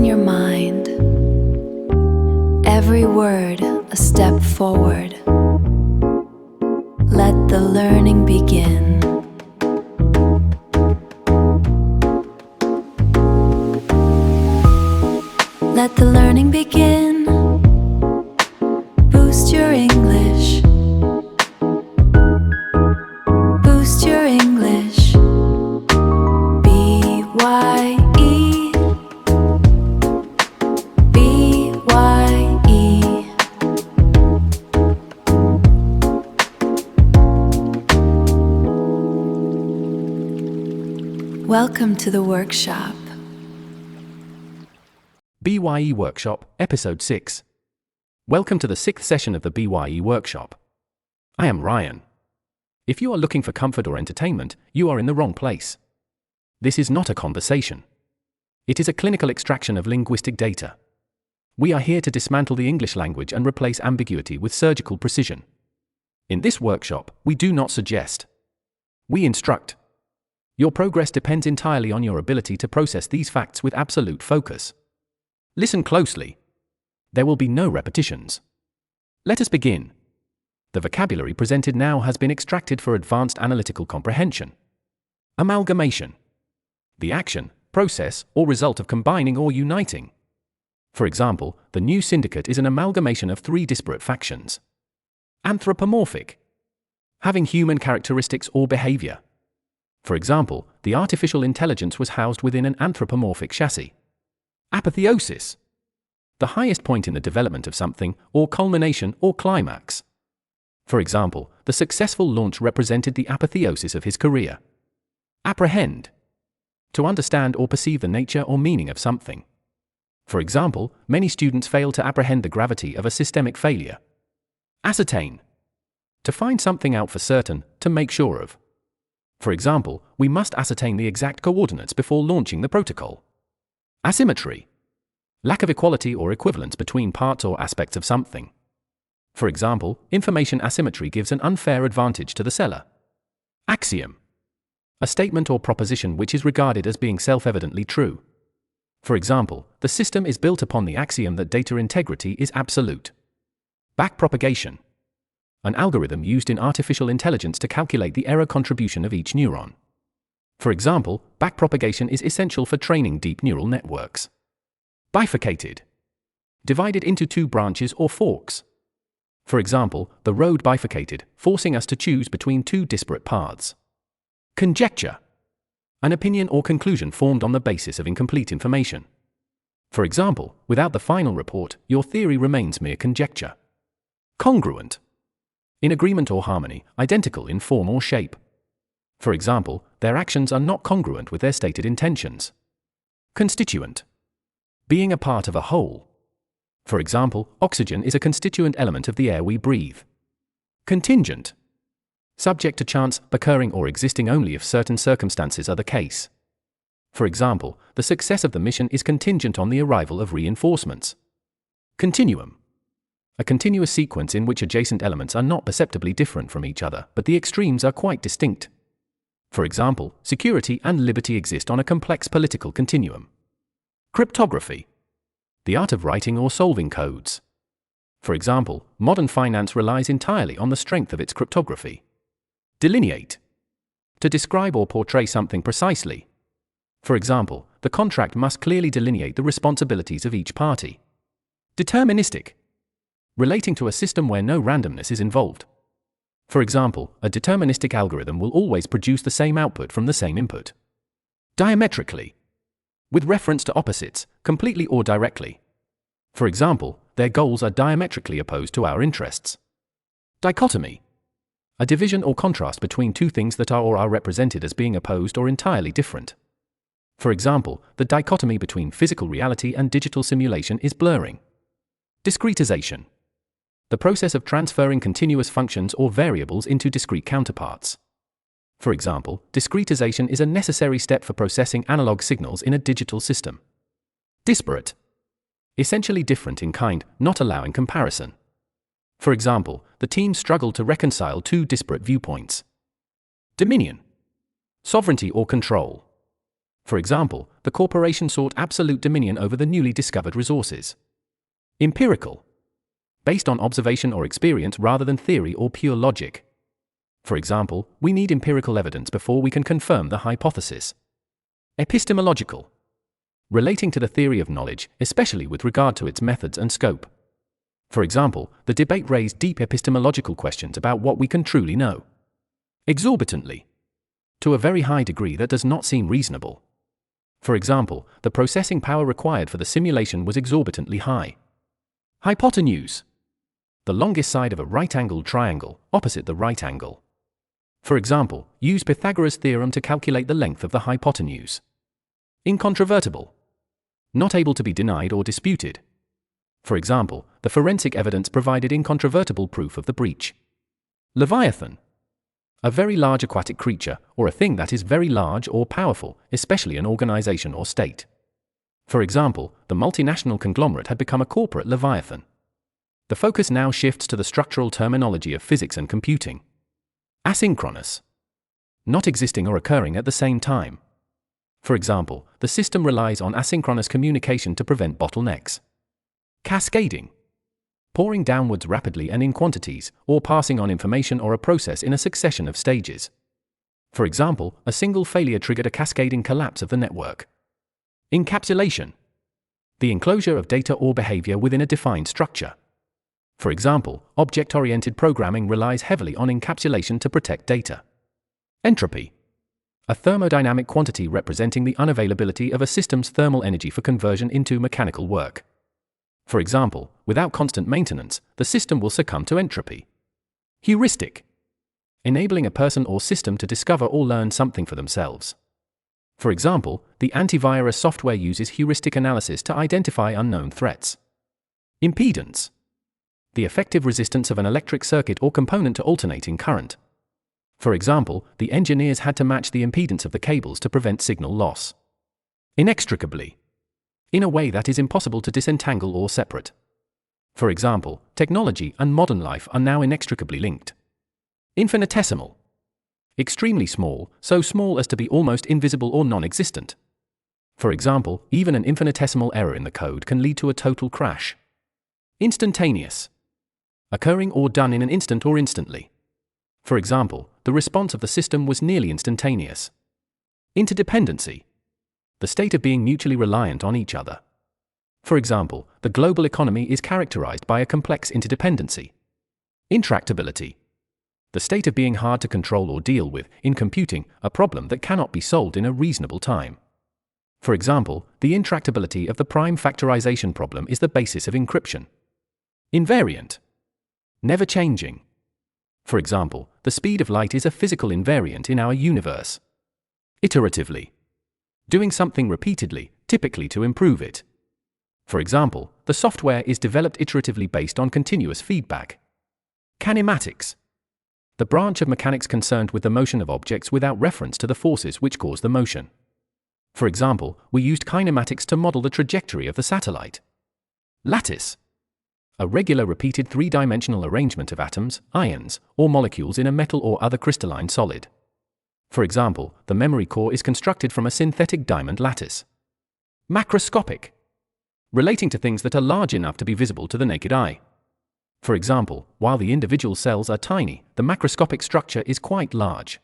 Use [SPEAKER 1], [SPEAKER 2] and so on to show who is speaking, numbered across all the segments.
[SPEAKER 1] your mind, every word a step forward. Let the learning begin. Let the learning begin. Boost your English. Boost your English. B-Y-E. B-Y-E. Welcome to the workshop.
[SPEAKER 2] BYE Workshop, Episode 6. Welcome to the 6th session of the BYE Workshop. I am Ryan. If you are looking for comfort or entertainment, you are in the wrong place. This is not a conversation. It is a clinical extraction of linguistic data. We are here to dismantle the English language and replace ambiguity with surgical precision. In this workshop, we do not suggest. We instruct. Your progress depends entirely on your ability to process these facts with absolute focus. Listen closely. There will be no repetitions. Let us begin. The vocabulary presented now has been extracted for advanced analytical comprehension. Amalgamation. The action, process, or result of combining or uniting. For example, the new syndicate is an amalgamation of 3 disparate factions. Anthropomorphic. Having human characteristics or behavior. For example, the artificial intelligence was housed within an anthropomorphic chassis. Apotheosis. The highest point in the development of something, or culmination, or climax. For example, the successful launch represented the apotheosis of his career. Apprehend. To understand or perceive the nature or meaning of something. For example, many students fail to apprehend the gravity of a systemic failure. Ascertain. To find something out for certain, to make sure of. For example, we must ascertain the exact coordinates before launching the protocol. Asymmetry. Lack of equality or equivalence between parts or aspects of something. For example, information asymmetry gives an unfair advantage to the seller. Axiom. A statement or proposition which is regarded as being self-evidently true. For example, the system is built upon the axiom that data integrity is absolute. Backpropagation. An algorithm used in artificial intelligence to calculate the error contribution of each neuron. For example, backpropagation is essential for training deep neural networks. Bifurcated. Divided into 2 branches or forks. For example, the road bifurcated, forcing us to choose between 2 disparate paths. Conjecture. An opinion or conclusion formed on the basis of incomplete information. For example, without the final report, your theory remains mere conjecture. Congruent. In agreement or harmony, identical in form or shape. For example, their actions are not congruent with their stated intentions. Constituent. Being a part of a whole. For example, oxygen is a constituent element of the air we breathe. Contingent. Subject to chance, occurring or existing only if certain circumstances are the case. For example, the success of the mission is contingent on the arrival of reinforcements. Continuum. A continuous sequence in which adjacent elements are not perceptibly different from each other, but the extremes are quite distinct. For example, security and liberty exist on a complex political continuum. Cryptography. The art of writing or solving codes. For example, modern finance relies entirely on the strength of its cryptography. Delineate. To describe or portray something precisely. For example, the contract must clearly delineate the responsibilities of each party. Deterministic. Relating to a system where no randomness is involved. For example, a deterministic algorithm will always produce the same output from the same input. Diametrically. With reference to opposites, completely or directly. For example, their goals are diametrically opposed to our interests. Dichotomy. A division or contrast between 2 things that are or are represented as being opposed or entirely different. For example, the dichotomy between physical reality and digital simulation is blurring. Discretization. The process of transferring continuous functions or variables into discrete counterparts. For example, discretization is a necessary step for processing analog signals in a digital system. Disparate. Essentially different in kind, not allowing comparison. For example, the team struggled to reconcile 2 disparate viewpoints. Dominion. Sovereignty or control. For example, the corporation sought absolute dominion over the newly discovered resources. Empirical. Based on observation or experience rather than theory or pure logic. For example, we need empirical evidence before we can confirm the hypothesis. Epistemological. Relating to the theory of knowledge, especially with regard to its methods and scope. For example, the debate raised deep epistemological questions about what we can truly know. Exorbitantly. To a very high degree that does not seem reasonable. For example, the processing power required for the simulation was exorbitantly high. Hypotenuse. The longest side of a right-angled triangle, opposite the right angle. For example, use Pythagoras' theorem to calculate the length of the hypotenuse. Incontrovertible. Not able to be denied or disputed. For example, the forensic evidence provided incontrovertible proof of the breach. Leviathan. A very large aquatic creature, or a thing that is very large or powerful, especially an organization or state. For example, the multinational conglomerate had become a corporate leviathan. The focus now shifts to the structural terminology of physics and computing. Asynchronous. Not existing or occurring at the same time. For example, the system relies on asynchronous communication to prevent bottlenecks. Cascading. Pouring downwards rapidly and in quantities, or passing on information or a process in a succession of stages. For example, a single failure triggered a cascading collapse of the network. Encapsulation. The enclosure of data or behavior within a defined structure. For example, object-oriented programming relies heavily on encapsulation to protect data. Entropy. A thermodynamic quantity representing the unavailability of a system's thermal energy for conversion into mechanical work. For example, without constant maintenance, the system will succumb to entropy. Heuristic. Enabling a person or system to discover or learn something for themselves. For example, the antivirus software uses heuristic analysis to identify unknown threats. Impedance. The effective resistance of an electric circuit or component to alternating current. For example, the engineers had to match the impedance of the cables to prevent signal loss. Inextricably. In a way that is impossible to disentangle or separate. For example, technology and modern life are now inextricably linked. Infinitesimal. Extremely small, so small as to be almost invisible or non-existent. For example, even an infinitesimal error in the code can lead to a total crash. Instantaneous. Occurring or done in an instant or instantly. For example, the response of the system was nearly instantaneous. Interdependency. The state of being mutually reliant on each other. For example, the global economy is characterized by a complex interdependency. Intractability. The state of being hard to control or deal with, in computing, a problem that cannot be solved in a reasonable time. For example, the intractability of the prime factorization problem is the basis of encryption. Invariant. Never changing. For example, the speed of light is a physical invariant in our universe. Iteratively. Doing something repeatedly, typically to improve it. For example, the software is developed iteratively based on continuous feedback. Kinematics. The branch of mechanics concerned with the motion of objects without reference to the forces which cause the motion. For example, we used kinematics to model the trajectory of the satellite. Lattice. A regular repeated three-dimensional arrangement of atoms, ions, or molecules in a metal or other crystalline solid. For example, the memory core is constructed from a synthetic diamond lattice. Macroscopic. Relating to things that are large enough to be visible to the naked eye. For example, while the individual cells are tiny, the macroscopic structure is quite large.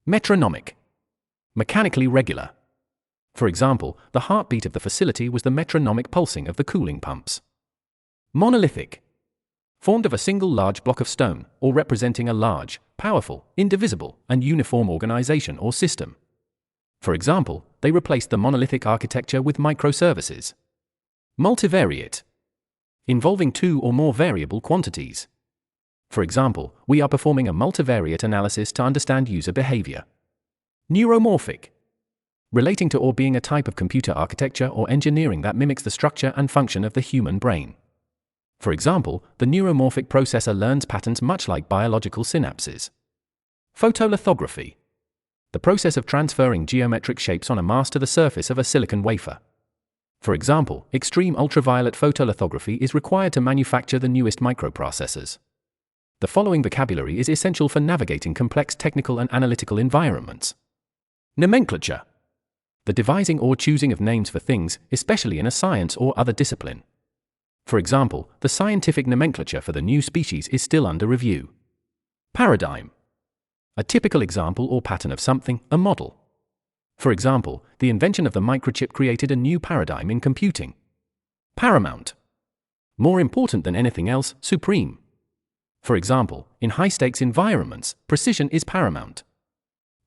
[SPEAKER 2] Metronomic. Mechanically regular. For example, the heartbeat of the facility was the metronomic pulsing of the cooling pumps. Monolithic. Formed of a single large block of stone, or representing a large, powerful, indivisible, and uniform organization or system. For example, they replaced the monolithic architecture with microservices. Multivariate. Involving two or more variable quantities. For example, we are performing a multivariate analysis to understand user behavior. Neuromorphic. Relating to or being a type of computer architecture or engineering that mimics the structure and function of the human brain. For example, the neuromorphic processor learns patterns much like biological synapses. Photolithography. The process of transferring geometric shapes on a mask to the surface of a silicon wafer. For example, extreme ultraviolet photolithography is required to manufacture the newest microprocessors. The following vocabulary is essential for navigating complex technical and analytical environments. Nomenclature. The devising or choosing of names for things, especially in a science or other discipline. For example, the scientific nomenclature for the new species is still under review. Paradigm. A typical example or pattern of something, a model. For example, the invention of the microchip created a new paradigm in computing. Paramount. More important than anything else, supreme. For example, in high-stakes environments, precision is paramount.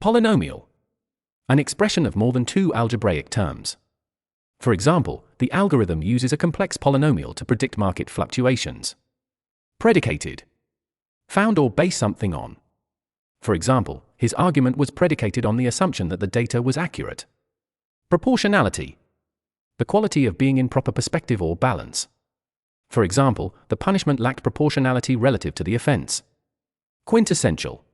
[SPEAKER 2] Polynomial. An expression of more than two algebraic terms. For example, the algorithm uses a complex polynomial to predict market fluctuations. Predicated. Found or base something on. For example, his argument was predicated on the assumption that the data was accurate. Proportionality. The quality of being in proper perspective or balance. For example, the punishment lacked proportionality relative to the offense. Quintessential.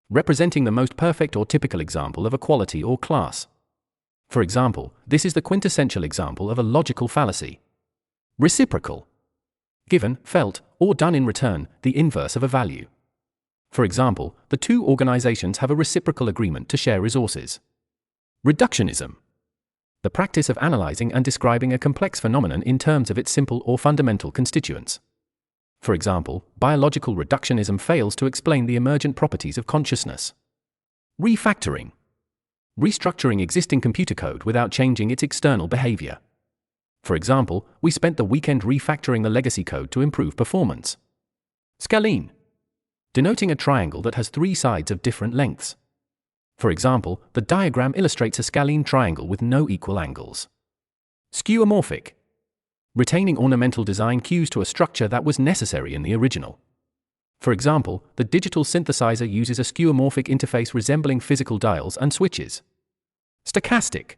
[SPEAKER 2] Representing the most perfect or typical example of a quality or class. For example, this is the quintessential example of a logical fallacy. Reciprocal. Given, felt, or done in return, the inverse of a value. For example, the two organizations have a reciprocal agreement to share resources. Reductionism. The practice of analyzing and describing a complex phenomenon in terms of its simple or fundamental constituents. For example, biological reductionism fails to explain the emergent properties of consciousness. Refactoring. Restructuring existing computer code without changing its external behavior. For example, we spent the weekend refactoring the legacy code to improve performance. Scalene. Denoting a triangle that has three sides of different lengths. For example, the diagram illustrates a scalene triangle with no equal angles. Skeuomorphic. Retaining ornamental design cues to a structure that was necessary in the original. For example, the digital synthesizer uses a skeuomorphic interface resembling physical dials and switches. Stochastic.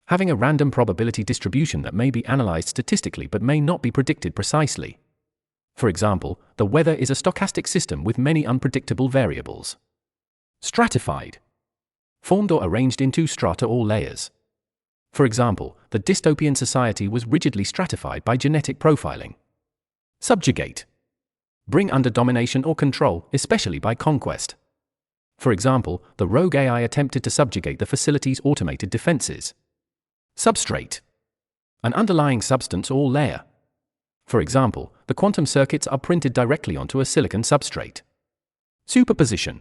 [SPEAKER 2] Having a random probability distribution that may be analyzed statistically but may not be predicted precisely. For example, the weather is a stochastic system with many unpredictable variables. Stratified. Formed or arranged into strata or layers. For example, the dystopian society was rigidly stratified by genetic profiling. Subjugate. Bring under domination or control, especially by conquest. For example, the rogue AI attempted to subjugate the facility's automated defenses. Substrate. An underlying substance or layer. For example, the quantum circuits are printed directly onto a silicon substrate. Superposition.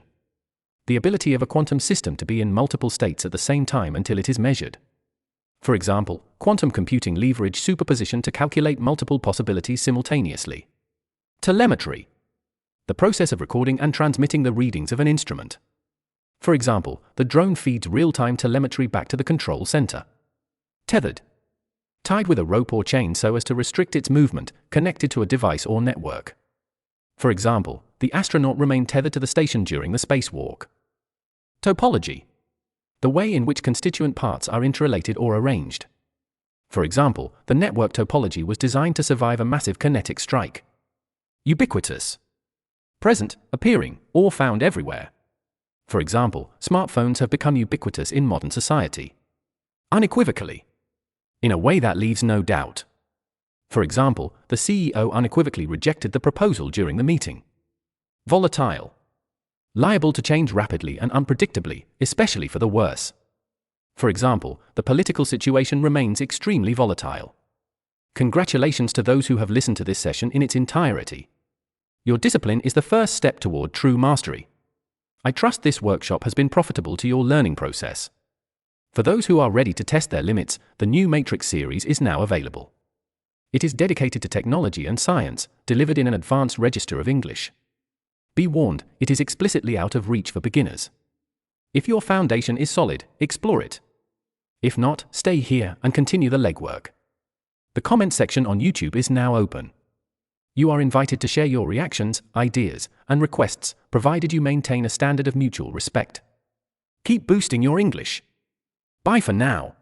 [SPEAKER 2] The ability of a quantum system to be in multiple states at the same time until it is measured. For example, quantum computing leverage superposition to calculate multiple possibilities simultaneously. Telemetry. The process of recording and transmitting the readings of an instrument. For example, the drone feeds real-time telemetry back to the control center. Tethered. Tied with a rope or chain so as to restrict its movement, connected to a device or network. For example, the astronaut remained tethered to the station during the spacewalk. Topology. The way in which constituent parts are interrelated or arranged. For example, the network topology was designed to survive a massive kinetic strike. Ubiquitous. Present, appearing, or found everywhere. For example, smartphones have become ubiquitous in modern society. Unequivocally. In a way that leaves no doubt. For example, the CEO unequivocally rejected the proposal during the meeting. Volatile. Liable to change rapidly and unpredictably, especially for the worse. For example, the political situation remains extremely volatile. Congratulations to those who have listened to this session in its entirety. Your discipline is the first step toward true mastery. I trust this workshop has been profitable to your learning process. For those who are ready to test their limits, the new Matrix series is now available. It is dedicated to technology and science, delivered in an advanced register of English. Be warned, it is explicitly out of reach for beginners. If your foundation is solid, explore it. If not, stay here and continue the legwork. The comment section on YouTube is now open. You are invited to share your reactions, ideas, and requests, provided you maintain a standard of mutual respect. Keep boosting your English. Bye for now.